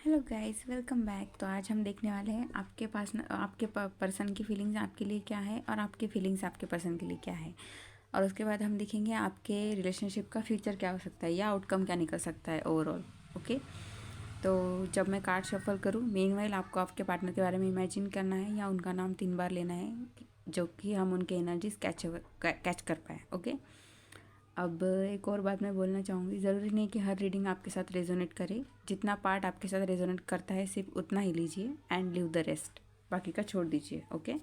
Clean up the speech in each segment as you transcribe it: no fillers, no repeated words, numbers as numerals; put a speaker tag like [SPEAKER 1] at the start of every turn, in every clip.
[SPEAKER 1] Hello guys, welcome back. तो आज हम देखने वाले हैं आपके पास आपके पर्सन की फीलिंग्स आपके लिए क्या है और आपकी फीलिंग्स आपके पर्सन के लिए क्या है। और उसके बाद हम देखेंगे आपके रिलेशनशिप का फ्यूचर क्या हो सकता है या आउटकम क्या निकल सकता है ओवरऑल। ओके, तो जब मैं कार्ड शफल करूँ, मीनवाइल आपको आपके पार्टनर के बारे में इमेजिन करना है या उनका नाम 3 बार लेना है, जो कि हम उनके एनर्जीज कैच कर पाए। ओके, अब एक और बात मैं बोलना चाहूँगी, ज़रूरी नहीं कि हर रीडिंग आपके साथ रेजोनेट करे। जितना पार्ट आपके साथ रेजोनेट करता है सिर्फ उतना ही लीजिए एंड लीव द रेस्ट, बाकी का छोड़ दीजिए। ओके,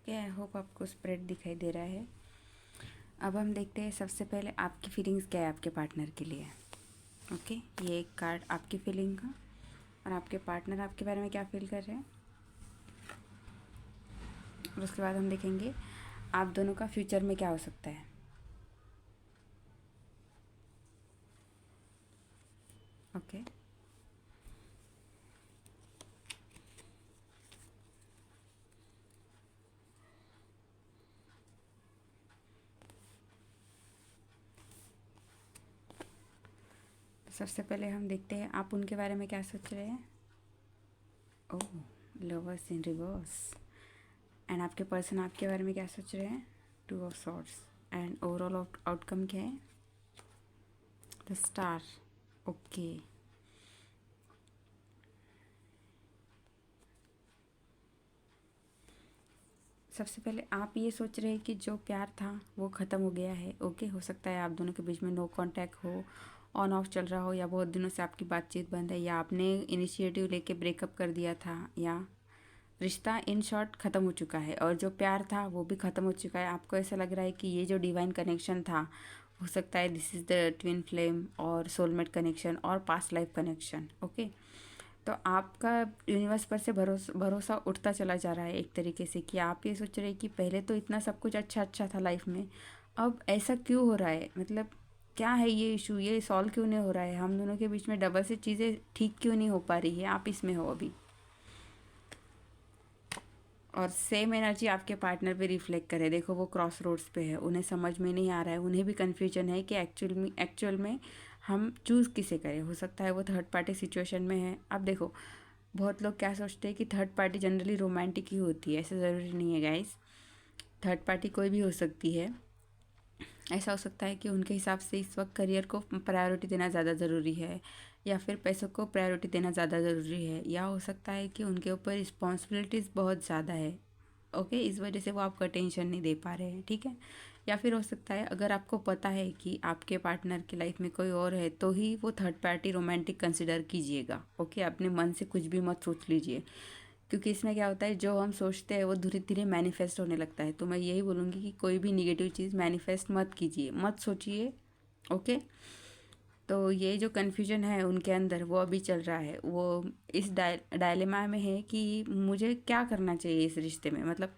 [SPEAKER 1] ओके, आई होप आपको स्प्रेड दिखाई दे रहा है। अब हम देखते हैं सबसे पहले आपकी फीलिंग्स क्या है आपके पार्टनर के लिए। ओके, ये एक कार्ड आपकी फीलिंग का और आपके पार्टनर आपके बारे में क्या फील कर रहे हैं। और उसके बाद हम देखेंगे आप दोनों का फ्यूचर में क्या हो सकता है। ओके, तो सबसे पहले हम देखते हैं आप उनके बारे में क्या सोच रहे हैं। ओह, लवर्स इन रिवर्स। एंड आपके पर्सन आपके बारे में क्या सोच रहे हैं। 2 of swords. And overall outcome क्या है। The star. ओके, सबसे पहले आप ये सोच रहे हैं कि जो प्यार था वो ख़त्म हो गया है। ओके, हो सकता है आप दोनों के बीच में नो कांटेक्ट हो, ऑन ऑफ चल रहा हो, या बहुत दिनों से आपकी बातचीत बंद है, या आपने इनिशिएटिव लेके ब्रेकअप कर दिया था, या रिश्ता इन शॉर्ट ख़त्म हो चुका है और जो प्यार था वो भी ख़त्म हो चुका है। आपको ऐसा लग रहा है कि ये जो डिवाइन कनेक्शन था, हो सकता है this is the twin flame और सोलमेट कनेक्शन और पास्ट लाइफ कनेक्शन। ओके, तो आपका यूनिवर्स पर से भरोसा भरोसा उठता चला जा रहा है एक तरीके से, कि आप ये सोच रहे हैं कि पहले तो इतना सब कुछ अच्छा अच्छा था लाइफ में, अब ऐसा क्यों हो रहा है, मतलब क्या है ये इशू, ये सॉल्व क्यों नहीं हो रहा है, हम दोनों के बीच में डबल से चीज़ें ठीक क्यों नहीं हो पा रही है, आप इसमें हो अभी। और सेम एनर्जी आपके पार्टनर पे रिफ्लेक्ट करे, देखो वो क्रॉस रोड्स पे है, उन्हें समझ में नहीं आ रहा है, उन्हें भी कन्फ्यूजन है कि एक्चुअल में हम चूज़ किसे करें। हो सकता है वो थर्ड पार्टी सिचुएशन में है। अब देखो, बहुत लोग क्या सोचते हैं कि थर्ड पार्टी जनरली रोमांटिक ही होती है, ऐसा ज़रूरी नहीं है गाइस। थर्ड पार्टी कोई भी हो सकती है। ऐसा हो सकता है कि उनके हिसाब से इस वक्त करियर को प्रायोरिटी देना ज़्यादा ज़रूरी है, या फिर पैसों को प्रायोरिटी देना ज़्यादा ज़रूरी है, या हो सकता है कि उनके ऊपर रिस्पॉन्सिबिलिटीज़ बहुत ज़्यादा है। ओके, इस वजह से वो आपको अटेंशन नहीं दे पा रहे हैं। ठीक है, या फिर हो सकता है अगर आपको पता है कि आपके पार्टनर की लाइफ में कोई और है, तो ही वो थर्ड पार्टी रोमांटिक कंसिडर कीजिएगा। ओके, अपने मन से कुछ भी मत सोच लीजिए, क्योंकि इसमें क्या होता है, जो हम सोचते हैं वो धीरे धीरे मैनिफेस्ट होने लगता है। तो मैं यही बोलूँगी कि कोई भी निगेटिव चीज़ मैनिफेस्ट मत कीजिए, मत सोचिए। ओके, तो ये जो कन्फ्यूजन है उनके अंदर वो अभी चल रहा है, वो इस डायलेमा में है कि मुझे क्या करना चाहिए इस रिश्ते में, मतलब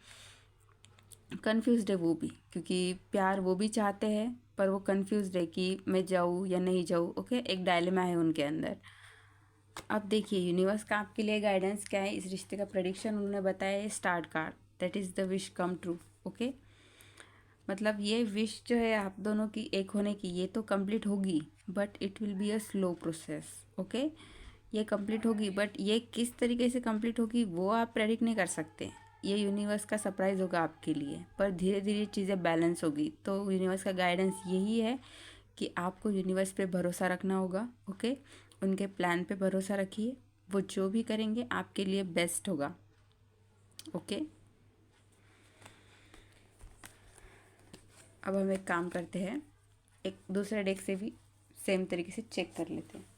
[SPEAKER 1] कन्फ्यूज्ड है वो भी, क्योंकि प्यार वो भी चाहते हैं पर वो कन्फ्यूज्ड है कि मैं जाऊँ या नहीं जाऊँ। ओके, एक डायलेमा है उनके अंदर। अब देखिए यूनिवर्स का आपके लिए गाइडेंस क्या है, इस रिश्ते का प्रेडिक्शन उन्होंने बताया है start card, that is the wish come true. Okay, मतलब ये विश जो है आप दोनों की एक होने की, ये तो कंप्लीट होगी but it will be a slow process. Okay, ये कंप्लीट होगी बट ये किस तरीके से कंप्लीट होगी वो आप प्रेडिक्ट नहीं कर सकते। ये यूनिवर्स का सरप्राइज़ होगा आपके लिए, पर धीरे धीरे चीज़ें बैलेंस होगी। तो यूनिवर्स का गाइडेंस यही है कि आपको यूनिवर्स पे भरोसा रखना होगा। ओके, उनके प्लान पे भरोसा रखिए, वो जो भी करेंगे आपके लिए बेस्ट होगा। ओके, अब हम एक काम करते हैं, एक दूसरे डेक से भी सेम तरीके से चेक कर लेते हैं।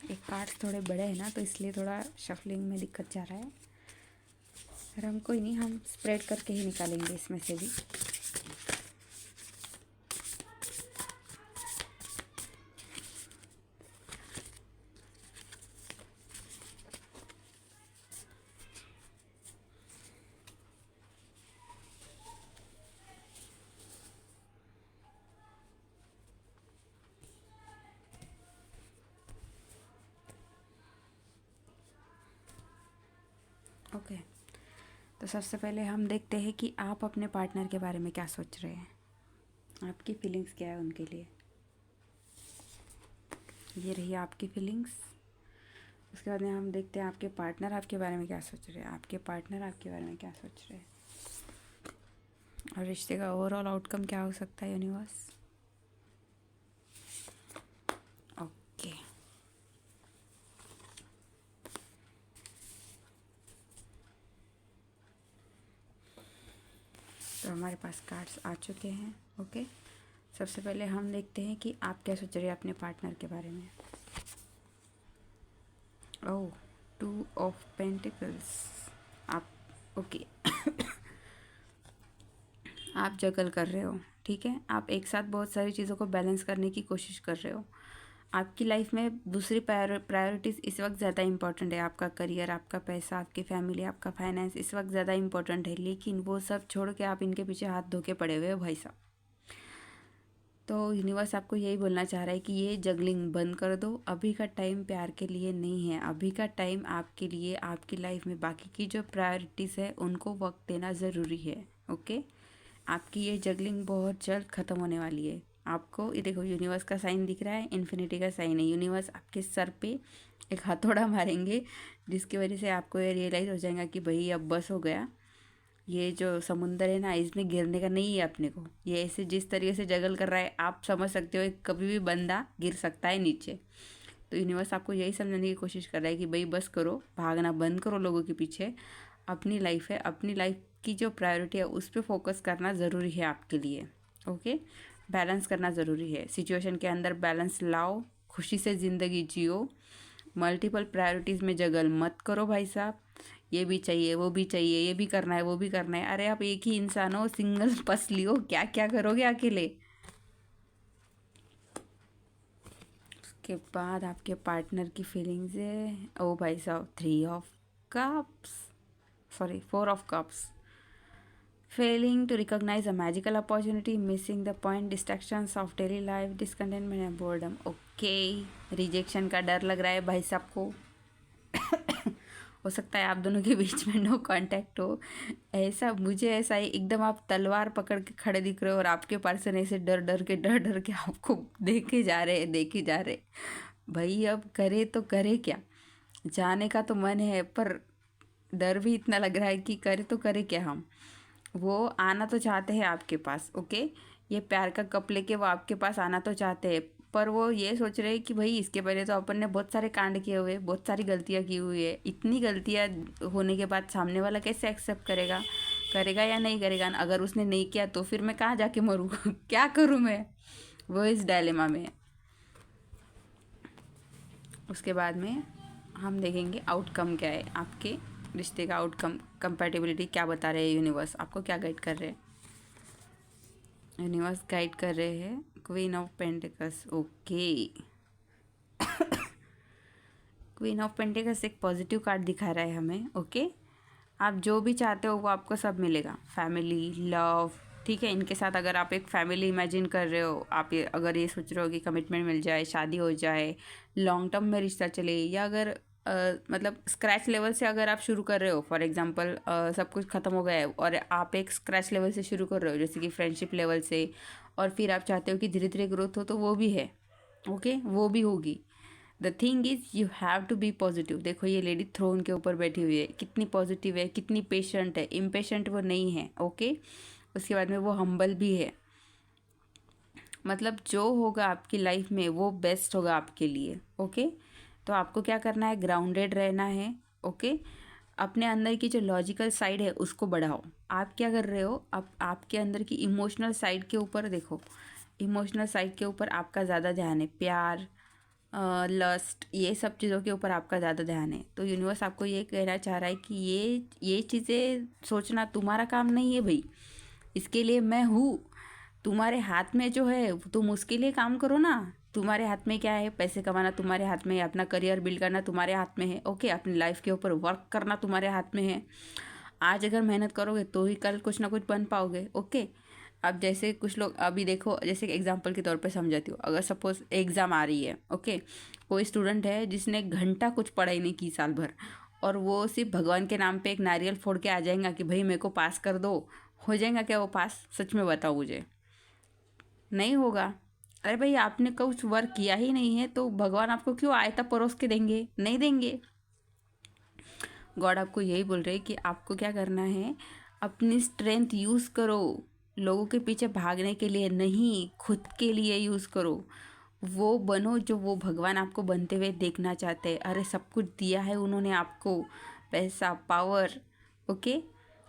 [SPEAKER 1] एक कार्ड्स थोड़े बड़े हैं ना, तो इसलिए थोड़ा शफलिंग में दिक्कत जा रहा है। पर हम कोई नहीं, हम स्प्रेड करके ही निकालेंगे इसमें से भी। ओके, तो सबसे पहले हम देखते हैं कि आप अपने पार्टनर के बारे में क्या सोच रहे हैं, आपकी फीलिंग्स क्या है उनके लिए। ये रही आपकी फीलिंग्स। उसके बाद में हम देखते हैं आपके पार्टनर आपके बारे में क्या सोच रहे हैं, आपके पार्टनर आपके बारे में क्या सोच रहे हैं, और रिश्ते का ओवरऑल आउटकम क्या हो सकता है यूनिवर्स। ओके, तो हमारे पास कार्ड्स आ चुके हैं। ओके, सबसे पहले हम देखते हैं कि आप क्या सोच रहे हैं अपने पार्टनर के बारे में। ओह, 2 ऑफ पेंटिकल्स। आप ओके आप जगल कर रहे हो, ठीक है। आप एक साथ बहुत सारी चीज़ों को बैलेंस करने की कोशिश कर रहे हो। आपकी लाइफ में दूसरी प्रायोरिटीज़ इस वक्त ज़्यादा इंपॉर्टेंट है। आपका करियर, आपका पैसा, आपकी फैमिली, आपका फाइनेंस इस वक्त ज़्यादा इंपॉर्टेंट है, लेकिन वो सब छोड़ के आप इनके पीछे हाथ धो के पड़े हुए हो भाई साहब। तो यूनिवर्स आपको यही बोलना चाह रहा है कि ये जगलिंग बंद कर दो। अभी का टाइम प्यार के लिए नहीं है, अभी का टाइम आपके लिए, आपकी लाइफ में बाकी की जो प्रायोरिटीज़ है उनको वक्त देना ज़रूरी है। ओके, आपकी ये जगलिंग बहुत जल्द ख़त्म होने वाली है। आपको ये देखो, यूनिवर्स का साइन दिख रहा है, इन्फिनिटी का साइन है। यूनिवर्स आपके सर पे एक हथौड़ा मारेंगे, जिसकी वजह से आपको ये रियलाइज़ हो जाएगा कि भाई अब बस हो गया। ये जो समुंदर है ना, इसमें गिरने का नहीं है अपने को। ये ऐसे जिस तरीके से जगल कर रहा है, आप समझ सकते हो कभी भी बंदा गिर सकता है नीचे। तो यूनिवर्स आपको यही समझाने की कोशिश कर रहा है कि भाई बस करो, भागना बंद करो लोगों के पीछे। अपनी लाइफ है, अपनी लाइफ की जो प्रायोरिटी है उस पर फोकस करना ज़रूरी है आपके लिए। ओके, बैलेंस करना ज़रूरी है। सिचुएशन के अंदर बैलेंस लाओ, खुशी से ज़िंदगी जियो। मल्टीपल प्रायोरिटीज़ में जगल मत करो भाई साहब। ये भी चाहिए, वो भी चाहिए, ये भी करना है, वो भी करना है। अरे आप एक ही इंसान हो, सिंगल पसली हो, क्या क्या करोगे अकेले। उसके बाद आपके पार्टनर की फीलिंग्स है। ओ भाई साहब, 3 of cups, sorry 4 of cups. Failing to recognise a magical opportunity, missing the point, distractions of daily life, discontentment and boredom. Okay, rejection का डर लग रहा है भाई साहब को। हो सकता है आप दोनों के बीच में नो कांटेक्ट हो। ऐसा मुझे ऐसा ही एकदम आप तलवार पकड़ के खड़े दिख रहे हो, और आपके पर्सन ऐसे डर डर के आपको देखे जा रहे। भाई अब करे तो करे क्या, जाने का तो मन है पर डर भी इतना लग रहा है कि करे क्या हम। वो आना तो चाहते हैं आपके पास। ओके, ये प्यार का कप लेके वो आपके पास आना तो चाहते हैं, पर वो ये सोच रहे हैं कि भाई इसके पहले तो अपन ने बहुत सारे कांड किए हुए, बहुत सारी गलतियाँ की हुई है। इतनी गलतियाँ होने के बाद सामने वाला कैसे एक्सेप्ट करेगा, करेगा या नहीं करेगा। अगर उसने नहीं किया तो फिर मैं कहाँ जाके मरूँ क्या करूँ मैं, वो इस डायलेमा में है। उसके बाद में हम देखेंगे आउटकम क्या है, आपके रिश्ते का आउटकम, कंपैटिबिलिटी क्या बता रहे हैं यूनिवर्स, आपको क्या गाइड कर रहे हैं। यूनिवर्स गाइड कर रहे हैं queen of pentacles. Okay, queen of pentacles एक पॉजिटिव कार्ड दिखा रहा है हमें। ओके, आप जो भी चाहते हो वो आपको सब मिलेगा, फैमिली, लव, ठीक है। इनके साथ अगर आप एक फैमिली इमेजिन कर रहे हो, आप अगर ये सोच रहे हो कि कमिटमेंट मिल जाए, शादी हो जाए, लॉन्ग टर्म में रिश्ता चले, या अगर मतलब स्क्रैच लेवल से अगर आप शुरू कर रहे हो, फॉर एग्जांपल सब कुछ ख़त्म हो गया है और आप एक स्क्रैच लेवल से शुरू कर रहे हो, जैसे कि फ्रेंडशिप लेवल से, और फिर आप चाहते हो कि धीरे धीरे ग्रोथ हो, तो वो भी है। ओके, वो भी होगी। The thing is you have to be positive. देखो ये लेडी थ्रोन के ऊपर बैठी हुई है, कितनी पॉजिटिव है, कितनी पेशेंट है। इम्पेशेंट वो नहीं है। ओके, उसके बाद में वो हम्बल भी है। मतलब जो होगा आपकी लाइफ में वो बेस्ट होगा आपके लिए। ओके, तो आपको क्या करना है, ग्राउंडेड रहना है। ओके, अपने अंदर की जो लॉजिकल साइड है उसको बढ़ाओ। आप क्या कर रहे हो, आपके अंदर की इमोशनल साइड के ऊपर देखो। इमोशनल साइड के ऊपर आपका ज़्यादा ध्यान है, प्यार, लस्ट, ये सब चीज़ों के ऊपर आपका ज़्यादा ध्यान है। तो यूनिवर्स आपको ये कहना चाह रहा है कि ये चीज़ें सोचना तुम्हारा काम नहीं है भाई, इसके लिए मैं हूँ। तुम्हारे हाथ में जो है तुम उसके लिए काम करो ना। तुम्हारे हाथ में क्या है, पैसे कमाना तुम्हारे हाथ में है, अपना करियर बिल्ड करना तुम्हारे हाथ में है। ओके, अपनी लाइफ के ऊपर वर्क करना तुम्हारे हाथ में है। आज अगर मेहनत करोगे तो ही कल कुछ ना कुछ बन पाओगे। ओके, अब जैसे कुछ लोग, अभी देखो जैसे एग्जांपल के तौर पे समझाती हूँ, अगर सपोज एग्ज़ाम आ रही है। ओके, कोई स्टूडेंट है जिसने घंटा कुछ पढ़ाई नहीं की साल भर, और वो सिर्फ भगवान के नाम पे एक नारियल फोड़ के आ जाएगा कि भाई मेरे को पास कर दो, हो जाएगा क्या वो पास? सच में बताओ मुझे, नहीं होगा। अरे भाई आपने कुछ वर्क किया ही नहीं है तो भगवान आपको क्यों आयता परोस के देंगे? नहीं देंगे। गॉड आपको यही बोल रहे हैं कि आपको क्या करना है, अपनी स्ट्रेंथ यूज़ करो। लोगों के पीछे भागने के लिए नहीं, खुद के लिए यूज़ करो। वो बनो जो वो भगवान आपको बनते हुए देखना चाहते हैं। अरे सब कुछ दिया है उन्होंने आपको, पैसा, पावर, ओके,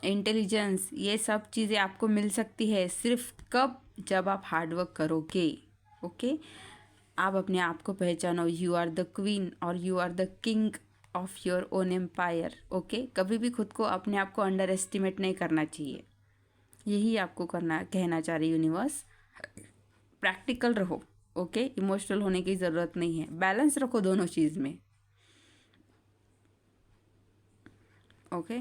[SPEAKER 1] इंटेलिजेंस, ये सब चीज़ें आपको मिल सकती है सिर्फ कब, जब आप हार्डवर्क करोगे। ओके, आप अपने आप को पहचानो, यू आर द क्वीन और you are the king of your own empire. Okay, कभी भी खुद को, अपने आप को अंडर एस्टिमेट नहीं करना चाहिए। यही आपको करना, कहना चाह रही यूनिवर्स। प्रैक्टिकल रहो। ओके, इमोशनल होने की ज़रूरत नहीं है, बैलेंस रखो दोनों चीज़ में। ओके,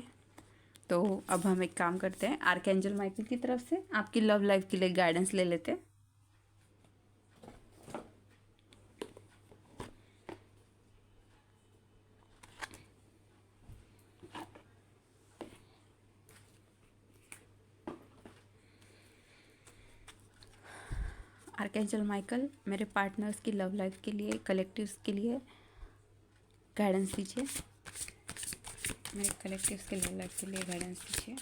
[SPEAKER 1] तो अब हम एक काम करते हैं, आर्कएंजल माइकल की तरफ से आपकी लव लाइफ के लिए गाइडेंस ले लेते हैं। आर्कएंजल माइकल, मेरे पार्टनर्स की लव लाइफ के लिए, कलेक्टिव्स के लिए गाइडेंस दीजिए। मेरे कलेक्टिव्स के लव लाइफ के लिए गाइडेंस दीजिए।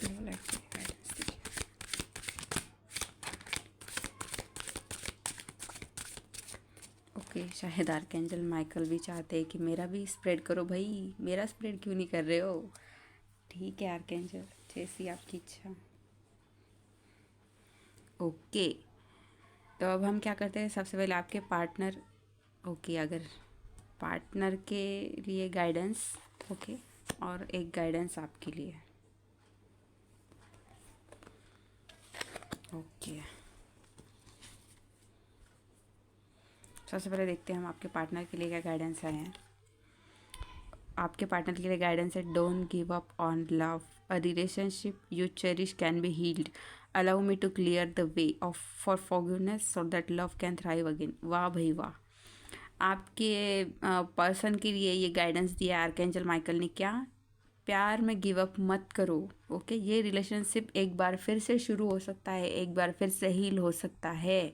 [SPEAKER 1] लव लाइफ के लिए गाइडेंस दीजिए। ओके, शायद आर्कएंजल माइकल भी चाहते हैं कि मेरा भी स्प्रेड करो भाई, मेरा स्प्रेड क्यों नहीं कर रहे हो? ठीक है आर्कएंजल, जैसी आपकी इच्छा। ओके, तो अब हम क्या करते हैं, सबसे पहले आपके पार्टनर, ओके, अगर पार्टनर के लिए गाइडेंस, ओके, और एक गाइडेंस आपके लिए। ओके, सबसे पहले देखते हैं हम आपके पार्टनर के लिए क्या गाइडेंस आए हैं। आपके पार्टनर के लिए गाइडेंस है, don't give up on love, a relationship you cherish can be healed, allow me to clear the way of for forgiveness so that love can thrive again. वाह भाई वाह, आपके पर्सन के लिए ये गाइडेंस दिया आर्कएंजल माइकल ने। क्या? प्यार में गिव अप मत करो। ओके, ये रिलेशनशिप एक बार फिर से शुरू हो सकता है, एक बार फिर से हील हो सकता है।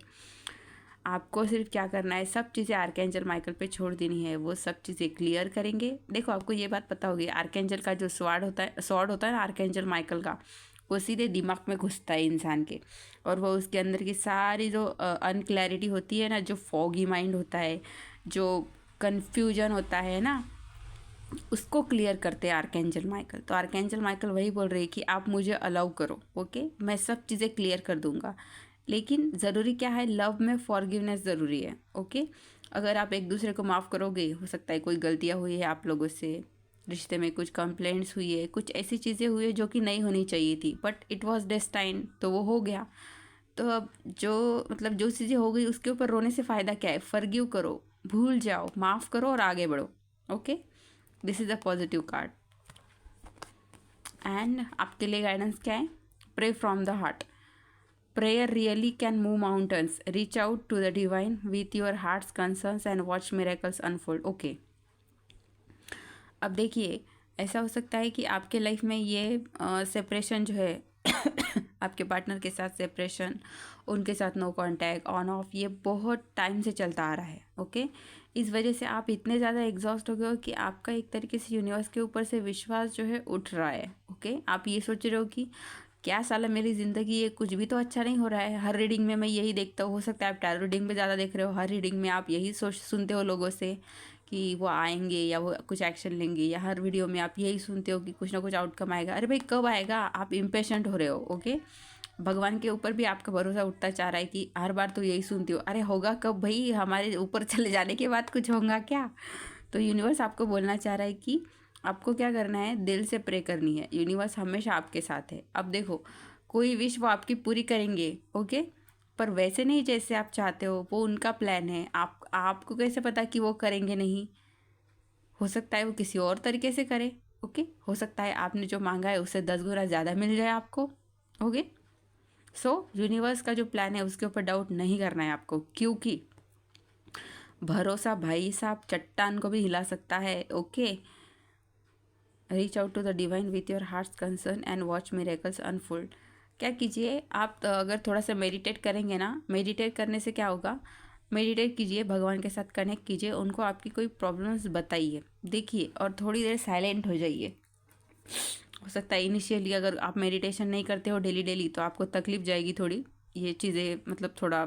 [SPEAKER 1] आपको सिर्फ क्या करना है, सब चीज़ें आर्कएंजल माइकल पे छोड़ देनी है, वो सब चीज़ें क्लियर करेंगे। देखो आपको ये बात पता होगी, आर्कएंजल का जो स्वॉर्ड होता है ना आर्कएंजल माइकल का, वो सीधे दिमाग में घुसता है इंसान के, और वो उसके अंदर की सारी जो अनक्लैरिटी होती है ना, जो फॉगी माइंड होता है, जो कन्फ्यूजन होता है ना, उसको क्लियर करते हैं आर्कएंजल माइकल। तो आर्कएंजल माइकल वही बोल रहे हैं कि आप मुझे अलाउ करो। ओके, मैं सब चीज़ें क्लियर कर दूंगा, लेकिन ज़रूरी क्या है, लव में फॉरगिवनेस ज़रूरी है। ओके, अगर आप एक दूसरे को माफ़ करोगे, हो सकता है कोई गलतियाँ हुई है आप लोगों से, रिश्ते में कुछ कंप्लेंट्स हुई है, कुछ ऐसी चीज़ें हुई है जो कि नहीं होनी चाहिए थी, बट इट वॉज डेस्टाइन, तो वो हो गया। तो अब जो मतलब जो चीज़ें हो गई उसके ऊपर रोने से फ़ायदा क्या है? फॉरगिव करो, भूल जाओ, माफ़ करो और आगे बढ़ो। Okay, this is a positive card. And आपके लिए गाइडेंस क्या है? Pray from the heart. Prayer really can move mountains. Reach out to the divine with your heart's concerns and watch miracles unfold. Okay, अब देखिए, ऐसा हो सकता है कि आपके लाइफ में ये सेपरेशन जो है आपके पार्टनर के साथ सेपरेशन, उनके साथ नो कांटेक्ट, ऑन ऑफ, ये बहुत टाइम से चलता आ रहा है. ओके, इस वजह से आप इतने ज़्यादा एग्जॉस्ट हो गए हो कि आपका एक तरीके से यूनिवर्स के ऊपर से विश्वास जो है उठ रहा है. ओके, आप ये सोच रहे हो कि क्या साला मेरी ज़िंदगी, ये कुछ भी तो अच्छा नहीं हो रहा है. हर रीडिंग में मैं यही देखता हूँ. हो सकता है आप टैरो रीडिंग में ज़्यादा देख रहे हो. हर रीडिंग में आप यही सोच सुनते हो लोगों से कि वो आएंगे या वो कुछ एक्शन लेंगे, या हर वीडियो में आप यही सुनते हो कि कुछ ना कुछ आउटकम आएगा. अरे भाई, कब आएगा? आप इम्पेशेंट हो रहे हो. ओके, भगवान के ऊपर भी आपका भरोसा उठता चाह रहा है कि हर बार तो यही सुनती हो. अरे होगा कब भाई? हमारे ऊपर चले जाने के बाद कुछ होगा क्या? तो यूनिवर्स आपको बोलना चाह रहा है कि आपको क्या करना है, दिल से प्रे करनी है. यूनिवर्स हमेशा आपके साथ है. अब देखो, कोई विश वो आपकी पूरी करेंगे. ओके, पर वैसे नहीं जैसे आप चाहते हो. वो उनका प्लान है. आपको कैसे पता कि वो करेंगे नहीं? हो सकता है वो किसी और तरीके से करे. ओके, हो सकता है आपने जो मांगा है उससे 10 गुना ज़्यादा मिल जाए आपको. ओके, सो यूनिवर्स का जो प्लान है उसके ऊपर डाउट नहीं करना है आपको, क्योंकि भरोसा भाई साहब चट्टान को भी हिला सकता है. Okay, reach out to the divine with your heart's concern and watch miracles unfold. क्या कीजिए आप, अगर थोड़ा सा मेडिटेट करेंगे ना, मेडिटेट करने से क्या होगा, मेडिटेट कीजिए, भगवान के साथ कनेक्ट कीजिए, उनको आपकी कोई प्रॉब्लम्स बताइए, देखिए, और थोड़ी देर साइलेंट हो जाइए. हो सकता है इनिशियली अगर आप मेडिटेशन नहीं करते हो डेली डेली तो आपको तकलीफ जाएगी थोड़ी, ये चीज़ें मतलब थोड़ा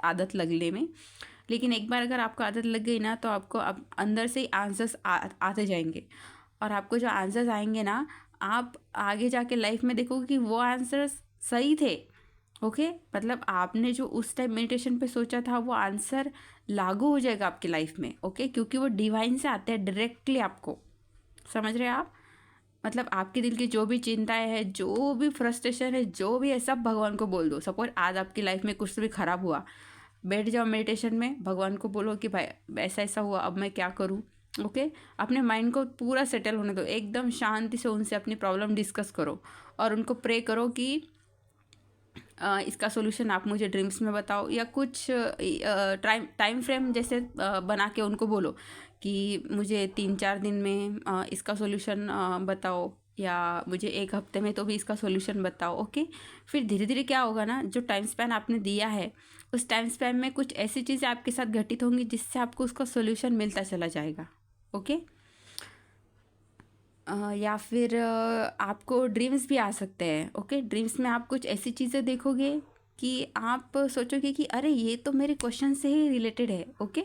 [SPEAKER 1] आदत लगने में. लेकिन एक बार अगर आपको आदत लग गई ना तो आपको अब अंदर से ही आंसर्स आते जाएंगे. और आपको जो आंसर्स आएंगे ना, आप आगे जाके लाइफ में देखोगे कि वो आंसर्स सही थे. ओके, मतलब आपने जो उस टाइम मेडिटेशन पे सोचा था वो आंसर लागू हो जाएगा आपकी लाइफ में. ओके, क्योंकि वो डिवाइन से आते हैं डायरेक्टली आपको. समझ रहे हैं आप? मतलब आपके दिल की जो भी चिंताएं हैं, जो भी फ्रस्ट्रेशन है, जो भी है, सब भगवान को बोल दो. सपोज आज आपकी लाइफ में कुछ भी खराब हुआ, बैठ जाओ मेडिटेशन में, भगवान को बोलो कि भाई ऐसा ऐसा हुआ, अब मैं क्या करूँ. ओके, अपने माइंड को पूरा सेटल होने दो, एकदम शांति से उनसे अपनी प्रॉब्लम डिस्कस करो और उनको प्रे करो कि इसका सोल्यूशन आप मुझे ड्रीम्स में बताओ, या कुछ टाइम फ्रेम जैसे बना के उनको बोलो कि मुझे 3-4 दिन में इसका सोल्यूशन बताओ, या मुझे 1 हफ्ते में तो भी इसका सोल्यूशन बताओ. ओके, फिर धीरे धीरे क्या होगा ना, जो टाइम स्पैन आपने दिया है उस टाइम स्पैन में कुछ ऐसी चीज़ें आपके साथ घटित होंगी जिससे आपको उसका सोल्यूशन मिलता चला जाएगा. ओके, या फिर आपको ड्रीम्स भी आ सकते हैं. ओके, ड्रीम्स में आप कुछ ऐसी चीज़ें देखोगे कि आप सोचोगे कि अरे ये तो मेरे क्वेश्चन से ही रिलेटेड है. ओके,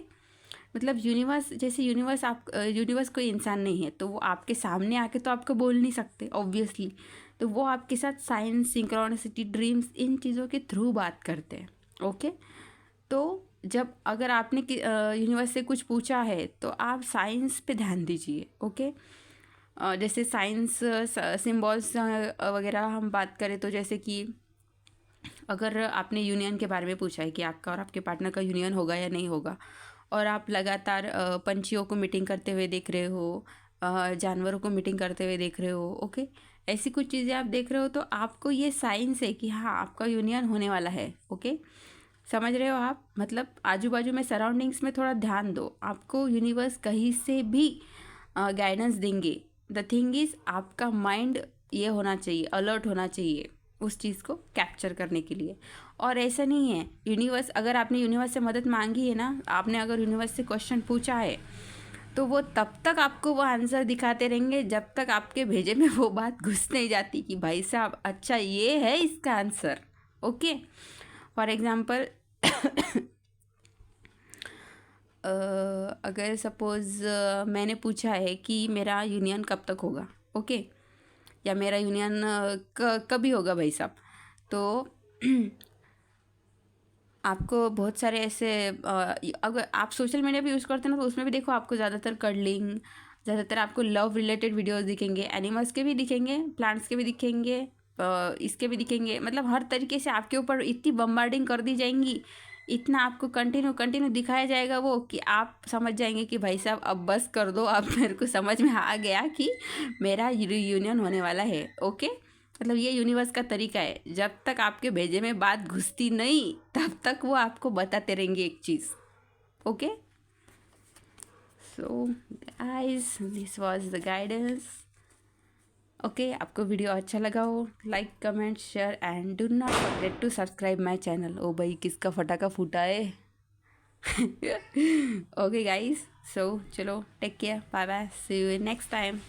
[SPEAKER 1] मतलब यूनिवर्स, जैसे यूनिवर्स कोई इंसान नहीं है तो वो आपके सामने आके तो आपको बोल नहीं सकते ऑब्वियसली. तो वो आपके साथ साइंस, सिंक्रोनिसिटी, ड्रीम्स, इन चीज़ों के थ्रू बात करते हैं. ओके, तो जब अगर आपने यूनिवर्स से कुछ पूछा है तो आप साइंस पे ध्यान दीजिए. ओके, जैसे साइंस सिम्बॉल्स वगैरह हम बात करें तो जैसे कि अगर आपने यूनियन के बारे में पूछा है कि आपका और आपके पार्टनर का यूनियन होगा या नहीं होगा, और आप लगातार पंछियों को मीटिंग करते हुए देख रहे हो, जानवरों को मीटिंग करते हुए देख रहे हो. ओके, ऐसी कुछ चीज़ें आप देख रहे हो तो आपको ये साइंस है कि हाँ आपका यूनियन होने वाला है. ओके, समझ रहे हो आप? मतलब आजू बाजू में सराउंडिंग्स में थोड़ा ध्यान दो, आपको यूनिवर्स कहीं से भी गाइडेंस देंगे. द थिंग इज़ आपका माइंड ये होना चाहिए, अलर्ट होना चाहिए उस चीज़ को कैप्चर करने के लिए. और ऐसा नहीं है यूनिवर्स, अगर आपने यूनिवर्स से मदद मांगी है ना, आपने अगर यूनिवर्स से क्वेश्चन पूछा है तो वो तब तक आपको वो आंसर दिखाते रहेंगे जब तक आपके भेजे में वो बात घुस नहीं जाती कि भाई साहब अच्छा ये है इसका आंसर. ओके, फॉर एग्ज़ाम्पल अगर सपोज़ मैंने पूछा है कि मेरा यूनियन कब तक होगा. ओके, या मेरा यूनियन कभी होगा भाई साहब, तो आपको बहुत सारे ऐसे अगर आप सोशल मीडिया भी यूज़ करते हैं ना तो उसमें भी देखो आपको ज़्यादातर कर्लिंग, ज़्यादातर आपको लव रिलेटेड वीडियोस दिखेंगे, एनिमल्स के भी दिखेंगे, प्लांट्स के भी दिखेंगे, इसके भी दिखेंगे. मतलब हर तरीके से आपके ऊपर इतनी बम्बार्डिंग कर दी जाएंगी इतना आपको कंटिन्यू कंटिन्यू दिखाया जाएगा वो कि आप समझ जाएंगे कि भाई साहब अब बस कर दो, अब मेरे को समझ में आ गया कि मेरा रियूनियन होने वाला है। ओके, मतलब ये यूनिवर्स का तरीका है, जब तक आपके भेजे में बात घुसती नहीं तब तक वो आपको बताते रहेंगे एक चीज़। Okay, so guys this was the guidance. Okay, आपको वीडियो अच्छा लगा हो, like comment share and do not forget to subscribe my channel. ओ भाई, किसका फटाका फूटा है। ओके गाइस, सो चलो take care, bye bye, see you next time.